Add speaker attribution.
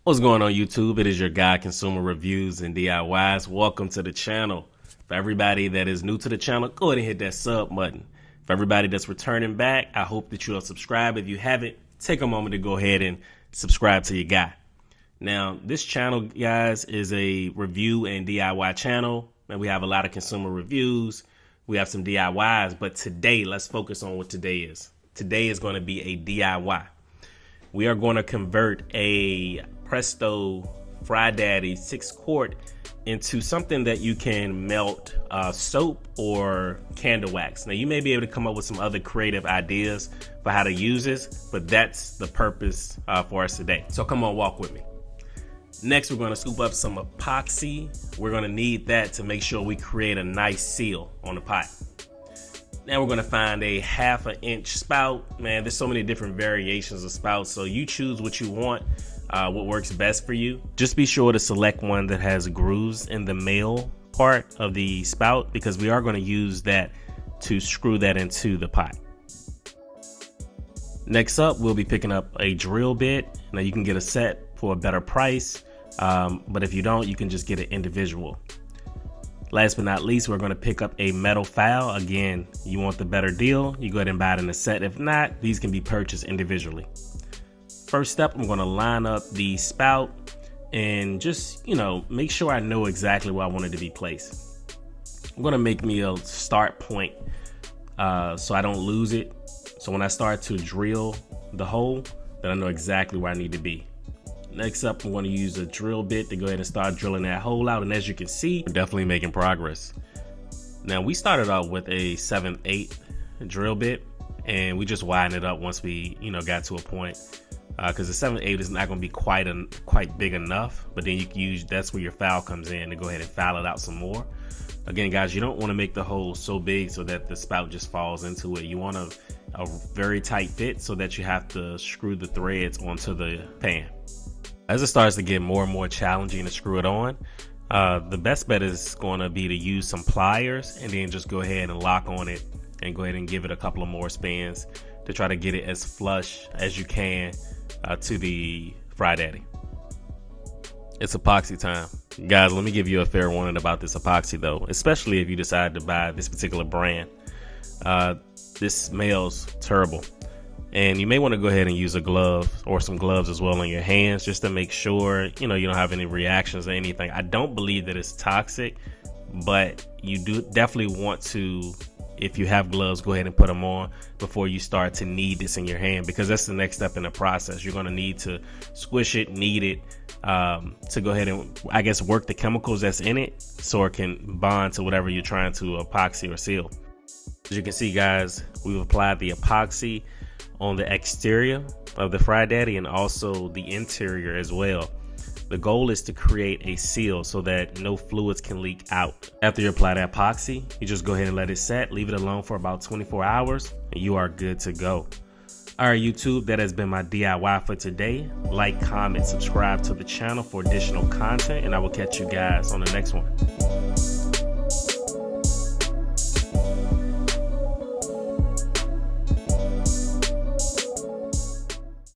Speaker 1: What's going on YouTube? It is your guy, Consumer Reviews and DIYs. Welcome to the channel. For everybody that is new to the channel, go ahead and hit that sub button. For everybody that's returning back, I hope that you'll subscribe. If you haven't, take a moment to go ahead and subscribe to your guy. Now, this channel, guys, is a review and DIY channel, and we have a lot of consumer reviews. We have some DIYs, but today, let's focus on what today is. Today is going to be a DIY. We are going to convert a Presto Fry Daddy 6-quart into something that you can melt soap or candle wax. Now, you may be able to come up with some other creative ideas for how to use this, but that's the purpose for us today. So come on, walk with me. Next, we're going to scoop up some epoxy. We're going to need that to make sure we create a nice seal on the pot. Now we're going to find a 1/2 inch spout. Man, there's so many different variations of spouts, so you choose what you want, what works best for you. Just be sure to select one that has grooves in the male part of the spout, because we are going to use that to screw that into the pot. Next up, we'll be picking up a drill bit. Now you can get a set for a better price, but if you don't, you can just get it individual. Last but not least, we're going to pick up a metal file. Again, you want the better deal, you go ahead and buy it in a set. If not, these can be purchased individually. First step, I'm going to line up the spout and just, make sure I know exactly where I want it to be placed. I'm going to make me a start point so I don't lose it. So when I start to drill the hole, then I know exactly where I need to be. Next up, I'm going to use a drill bit to go ahead and start drilling that hole out. And as you can see, we're definitely making progress. Now, we started out with a 7/8 drill bit, and we just widened it up once we, got to a point. Because the 7/8 is not going to be quite big enough. But then you can use, that's where your file comes in, to go ahead and file it out some more. Again, guys, you don't want to make the hole so big so that the spout just falls into it. You want a very tight fit so that you have to screw the threads onto the pan. As it starts to get more and more challenging to screw it on, the best bet is going to be to use some pliers and then just go ahead and lock on it and go ahead and give it a couple of more spins to try to get it as flush as you can to the Fry Daddy. It's epoxy time. Guys, let me give you a fair warning about this epoxy though, especially if you decide to buy this particular brand. This smells terrible. And you may want to go ahead and use a glove or some gloves as well on your hands, just to make sure, you don't have any reactions or anything. I don't believe that it's toxic, but you do definitely want to, if you have gloves, go ahead and put them on before you start to knead this in your hand, because that's the next step in the process. You're going to need to squish it, knead it, to go ahead and, I guess, work the chemicals that's in it so it can bond to whatever you're trying to epoxy or seal. As you can see, guys, we've applied the epoxy on the exterior of the Fry Daddy and also the interior as well. The goal is to create a seal so that no fluids can leak out. After you apply that epoxy, you just go ahead and let it set, leave it alone for about 24 hours, and you are good to go. All right, YouTube, that has been my DIY for today. Like, comment, subscribe to the channel for additional content, and I will catch you guys on the next one.